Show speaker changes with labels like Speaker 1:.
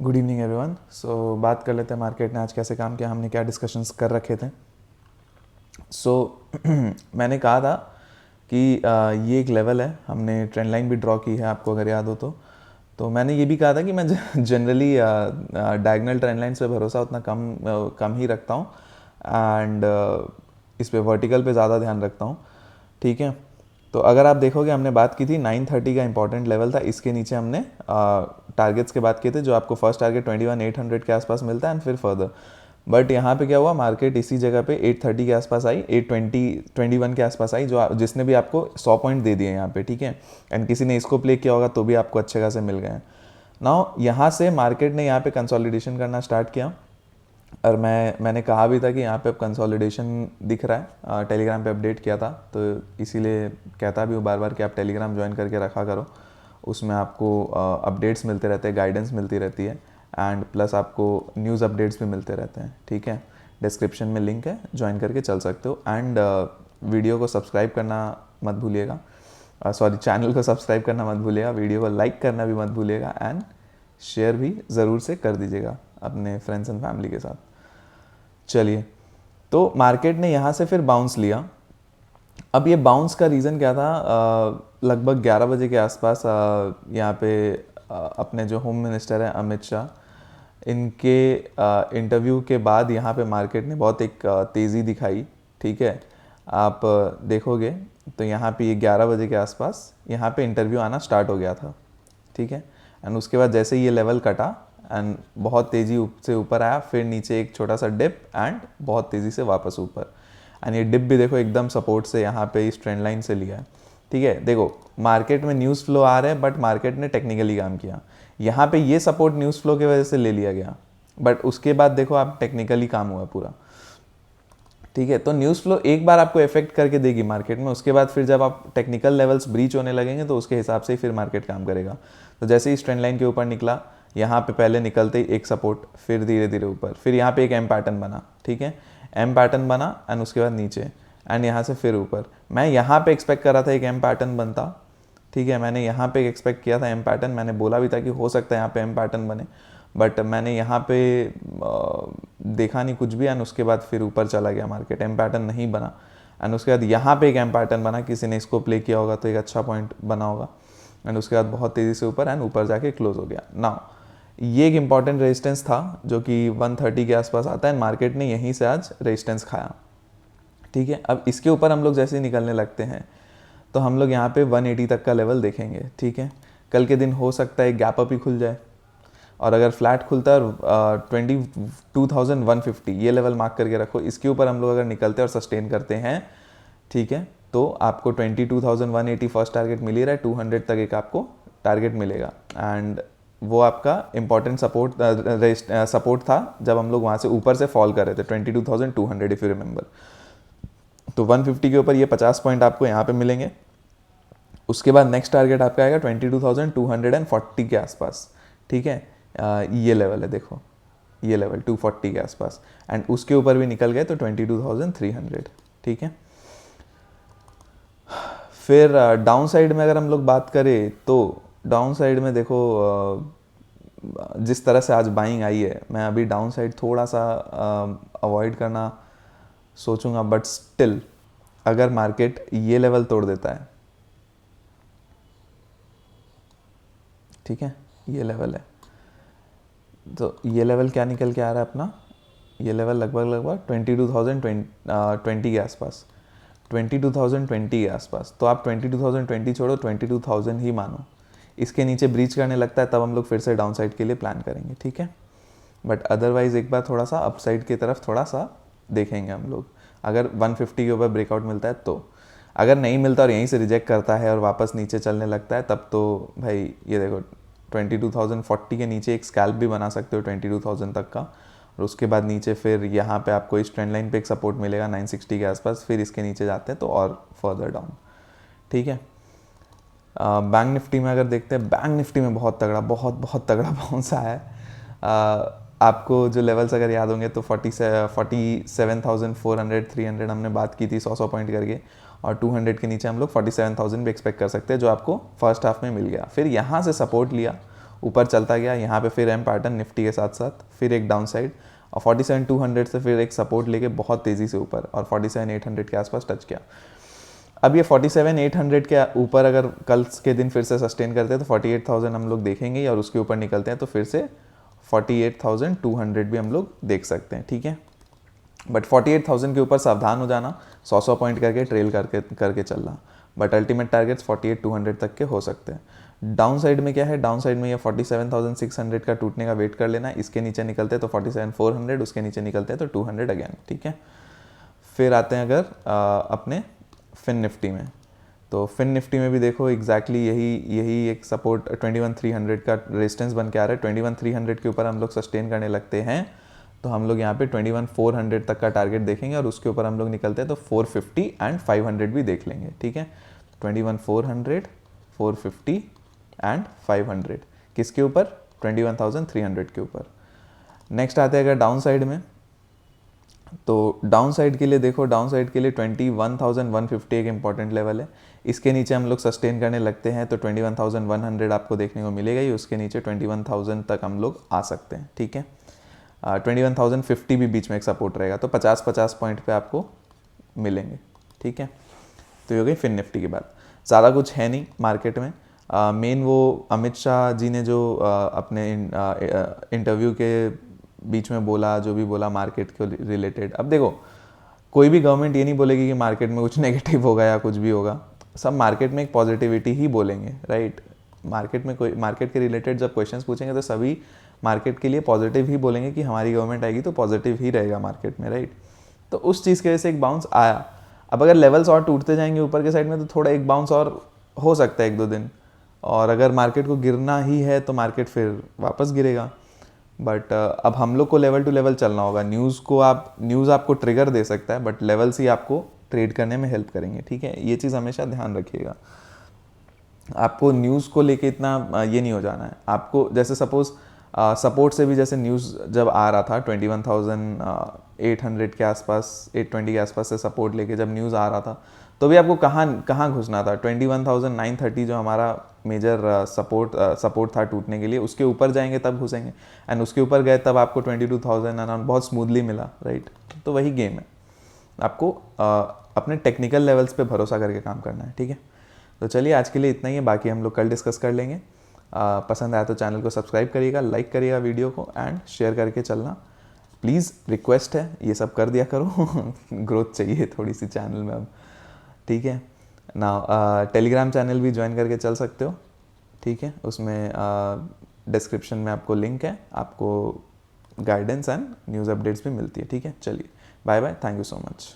Speaker 1: Good evening everyone. सो बात कर लेते हैं मार्केट ने आज कैसे काम किया, हमने क्या डिस्कशंस कर रखे थे। मैंने कहा था कि ये एक लेवल है, हमने ट्रेंड लाइन भी ड्रॉ की है आपको अगर याद हो तो मैंने ये भी कहा था कि मैं जनरली डायगोनल ट्रेंड लाइन पे भरोसा उतना कम ही रखता हूँ एंड इस पे वर्टिकल पे ज़्यादा ध्यान रखता हूँ। ठीक है, तो अगर आप देखोगे हमने बात की थी 930 का इंपॉर्टेंट लेवल था, इसके नीचे हमने टारगेट्स के बात किए थे, जो आपको फर्स्ट टारगेट 21,800 के आसपास मिलता है एंड फिर फर्दर। बट यहाँ पे क्या हुआ, मार्केट इसी जगह पे 830 के आसपास आई, 821 के आसपास आई, जिसने भी आपको 100 पॉइंट दे दिए यहाँ पे। ठीक है, एंड किसी ने इसको प्ले किया होगा तो भी आपको अच्छे खासे मिल गए। नाउ यहाँ से मार्केट ने यहाँ पे कंसोलिडेशन करना स्टार्ट किया और मैंने कहा भी था कि यहाँ पे अब कंसोलिडेशन दिख रहा है, टेलीग्राम पे अपडेट किया था, तो इसीलिए कहता भी हूँ बार बार कि आप टेलीग्राम ज्वाइन करके रखा करो, उसमें आपको अपडेट्स मिलते रहते हैं, गाइडेंस मिलती रहती है एंड प्लस आपको न्यूज़ अपडेट्स भी मिलते रहते हैं। ठीक है, डिस्क्रिप्शन में लिंक है, ज्वाइन करके चल सकते हो एंड वीडियो को सब्सक्राइब करना मत भूलिएगा, सॉरी चैनल को सब्सक्राइब करना मत भूलिएगा, वीडियो को लाइक करना भी मत भूलिएगा एंड शेयर भी ज़रूर से कर दीजिएगा अपने फ्रेंड्स एंड फैमिली के साथ। चलिए, तो मार्केट ने यहाँ से फिर बाउंस लिया। अब ये बाउंस का रीज़न क्या था, लगभग 11 बजे के आसपास यहाँ पे अपने जो होम मिनिस्टर हैं अमित शाह, इनके इंटरव्यू के बाद यहाँ पे मार्केट ने बहुत एक तेज़ी दिखाई। ठीक है, आप देखोगे तो यहाँ पे ये 11 बजे के आसपास यहाँ पे इंटरव्यू आना स्टार्ट हो गया था। ठीक है, एंड उसके बाद जैसे ही ये लेवल कटा एंड बहुत तेज़ी से ऊपर आया, फिर नीचे एक छोटा सा डिप एंड बहुत तेज़ी से वापस ऊपर, एंड ये डिप भी देखो एकदम सपोर्ट से यहाँ पे इस ट्रेंड लाइन से लिया है। ठीक है, देखो मार्केट में न्यूज़ फ्लो आ रहे हैं बट मार्केट ने टेक्निकली काम किया, यहाँ पे ये सपोर्ट न्यूज़ फ्लो की वजह से ले लिया गया, बट उसके बाद देखो आप टेक्निकली काम हुआ पूरा। ठीक है, तो न्यूज़ फ्लो एक बार आपको इफेक्ट करके देगी मार्केट में, उसके बाद फिर जब आप टेक्निकल लेवल्स ब्रीच होने लगेंगे तो उसके हिसाब से ही फिर मार्केट काम करेगा। तो जैसे ही इस ट्रेंड लाइन के ऊपर निकला, यहाँ पे पहले निकलते ही एक सपोर्ट, फिर धीरे धीरे ऊपर, फिर यहाँ पे एक एम पैटर्न बना। ठीक है, एम पैटर्न बना एंड उसके बाद नीचे एंड यहाँ से फिर ऊपर। मैं यहाँ पे एक्सपेक्ट कर रहा था एक एम पैटर्न बनता। ठीक है, मैंने यहाँ पे एक्सपेक्ट किया था एम पैटर्न, मैंने बोला भी था कि हो सकता है यहाँ पे एम पैटर्न बने, बट मैंने यहाँ पे देखा नहीं कुछ भी एंड उसके बाद फिर ऊपर चला गया मार्केट, एम पैटर्न नहीं बना एंड उसके बाद यहाँ पे एक एम पैटर्न बना, किसी ने इसको प्ले किया होगा तो एक अच्छा पॉइंट बना होगा एंड उसके बाद बहुत तेज़ी से ऊपर एंड ऊपर जाके क्लोज हो गया। नाउ ये एक इंपॉर्टेंट रेजिस्टेंस था जो कि 130 के आसपास आता है, मार्केट ने यहीं से आज रेजिस्टेंस खाया। ठीक है, अब इसके ऊपर हम लोग जैसे ही निकलने लगते हैं तो हम लोग यहाँ पे 180 तक का लेवल देखेंगे। ठीक है, कल के दिन हो सकता है गैप अप ही खुल जाए, और अगर फ्लैट खुलता है 22,150 ये लेवल मार्क करके रखो, इसके ऊपर हम लोग अगर निकलते हैं और सस्टेन करते हैं, ठीक है, तो आपको 22,180 फर्स्ट टारगेट मिल ही रहा है, 200 तक एक आपको टारगेट मिलेगा एंड वो आपका इंपॉर्टेंट सपोर्ट था जब हम लोग वहाँ से ऊपर से फॉल कर रहे थे 22,200 इफ यू रिमेंबर। तो 150 के ऊपर ये 50 पॉइंट आपको यहाँ पे मिलेंगे। उसके बाद नेक्स्ट टारगेट आपका आएगा 22,240 के आसपास। ठीक है, ये लेवल है, देखो ये लेवल 240 के आसपास एंड उसके ऊपर भी निकल गए तो 22,300। ठीक है, फिर डाउन साइड में अगर हम लोग बात करें तो डाउन साइड में देखो जिस तरह से आज बाइंग आई है, मैं अभी डाउन साइड थोड़ा सा अवॉइड करना सोचूंगा, बट स्टिल अगर मार्केट ये लेवल तोड़ देता है, ठीक है, ये लेवल है, तो ये लेवल क्या निकल के आ रहा है अपना, ये लेवल लगभग 22,020 के आसपास, 22,020 के आसपास। तो आप 22,020 छोड़ो, 22,000 ही मानो, इसके नीचे ब्रीच करने लगता है तब हम लोग फिर से डाउन साइड के लिए प्लान करेंगे। ठीक है, बट अदरवाइज एक बार थोड़ा सा अपसाइड की तरफ थोड़ा सा देखेंगे हम लोग, अगर 150 के ऊपर ब्रेकआउट मिलता है तो। अगर नहीं मिलता और यहीं से रिजेक्ट करता है और वापस नीचे चलने लगता है तब तो भाई ये देखो 22,040 के नीचे एक स्कैल्प भी बना सकते हो 22,000 तक का, और उसके बाद नीचे फिर यहाँ पे आपको इस ट्रेंड लाइन पे एक सपोर्ट मिलेगा 960 के आसपास, फिर इसके नीचे जाते हैं तो और फर्दर डाउन। ठीक है, बैंक निफ्टी में अगर देखते हैं, बैंक निफ्टी में बहुत तगड़ा बाउंस आया है। आपको जो लेवल्स अगर याद होंगे तो 47,400 300 हमने बात की थी 100 पॉइंट करके, और 200 के नीचे हम लोग 47,000 भी एक्सपेक्ट कर सकते हैं, जो आपको फर्स्ट हाफ में मिल गया। फिर यहाँ से सपोर्ट लिया, ऊपर चलता गया, यहाँ पे फिर एम पैटर्न निफ्टी के साथ साथ, फिर एक डाउन साइड, और 47,200 से फिर एक सपोर्ट लेके बहुत तेज़ी से ऊपर और 47,800 के आसपास टच किया। अब ये 47,800 के ऊपर अगर कल के दिन फिर से सस्टेन करते हैं तो 48,000 हम लोग देखेंगे, और उसके ऊपर निकलते हैं तो फिर से 48,200 भी हम लोग देख सकते हैं, ठीक है। बट 48,000 के ऊपर सावधान हो जाना, 100 पॉइंट करके ट्रेल करके चलना, बट अल्टीमेट टारगेट्स 48,200 तक के हो सकते हैं। डाउन साइड में क्या है, डाउन साइड में ये 47,600 का टूटने का वेट कर लेना, इसके नीचे निकलते हैं तो 47,400, उसके नीचे निकलते हैं तो 200 अगेन, ठीक है। फिर आते हैं अगर अपने फिन निफ्टी में, तो फिन निफ्टी में भी देखो एग्जैक्टली यही एक सपोर्ट 21,300 का रेजिस्टेंस बन के आ रहा है। 21,300 के ऊपर हम लोग सस्टेन करने लगते हैं तो हम लोग यहाँ पे 21,400 तक का टारगेट देखेंगे, और उसके ऊपर हम लोग निकलते हैं तो 450 एंड 500 भी देख लेंगे, ठीक है। 21,400, 450 एंड 500 किसके ऊपर, 21,300 के ऊपर। नेक्स्ट आते हैं अगर डाउन साइड में, तो डाउन साइड के लिए देखो, डाउन साइड के लिए 21,150 एक इंपॉर्टेंट लेवल है। इसके नीचे हम लोग सस्टेन करने लगते हैं तो 21,100 आपको देखने को मिलेगा ही, उसके नीचे 21,000 तक हम लोग आ सकते हैं, ठीक है। 21,050 भी बीच में एक सपोर्ट रहेगा, तो 50-50 पॉइंट पे आपको मिलेंगे, ठीक है। तो ये हो गई फिन निफ्टी की बात। ज़्यादा कुछ है नहीं मार्केट में। मेन वो अमित शाह जी ने जो अपने इंटरव्यू के बीच में बोला, जो भी बोला मार्केट के रिलेटेड, अब देखो कोई भी गवर्नमेंट ये नहीं बोलेगी कि मार्केट में कुछ नेगेटिव होगा या कुछ भी होगा, सब मार्केट में एक पॉजिटिविटी ही बोलेंगे, राइट। मार्केट में कोई मार्केट के रिलेटेड जब क्वेश्चंस पूछेंगे तो सभी मार्केट के लिए पॉजिटिव ही बोलेंगे कि हमारी गवर्नमेंट आएगी तो पॉजिटिव ही रहेगा मार्केट में, राइट। तो उस चीज़ की वजह से एक बाउंस आया। अब अगर लेवल्स और टूटते जाएंगे ऊपर के साइड में तो थोड़ा एक बाउंस और हो सकता है 1-2 दिन, और अगर मार्केट को गिरना ही है तो मार्केट फिर वापस गिरेगा। बट अब हम लोग को लेवल टू लेवल चलना होगा। न्यूज़ आपको ट्रिगर दे सकता है, बट लेवल्स ही आपको ट्रेड करने में हेल्प करेंगे, ठीक है। ये चीज़ हमेशा ध्यान रखिएगा। आपको न्यूज़ को लेके इतना ये नहीं हो जाना है। आपको जैसे सपोज सपोर्ट से भी जैसे न्यूज़ जब आ रहा था 21,800 के आसपास, 820 के आसपास से सपोर्ट लेके जब न्यूज़ आ रहा था तो भी आपको कहाँ घुसना था। 21,930 जो हमारा मेजर सपोर्ट था टूटने के लिए, उसके ऊपर जाएंगे तब घुसेंगे, एंड उसके ऊपर गए तब आपको 22,000 अराउंड बहुत स्मूथली मिला, राइट। तो वही गेम है, आपको अपने टेक्निकल लेवल्स पे भरोसा करके काम करना है, ठीक है। तो चलिए आज के लिए इतना ही है, बाकी हम लोग कल डिस्कस कर लेंगे। पसंद आया तो चैनल को सब्सक्राइब करिएगा, लाइक करिएगा वीडियो को, एंड शेयर करके चलना प्लीज़, रिक्वेस्ट है, ये सब कर दिया करो। ग्रोथ चाहिए थोड़ी सी चैनल में अब, ठीक है ना। टेलीग्राम चैनल भी ज्वाइन करके चल सकते हो, ठीक है। उसमें डिस्क्रिप्शन में आपको लिंक है, आपको गाइडेंस एंड न्यूज़ अपडेट्स भी मिलती है, ठीक है। चलिए bye bye, thank you so much.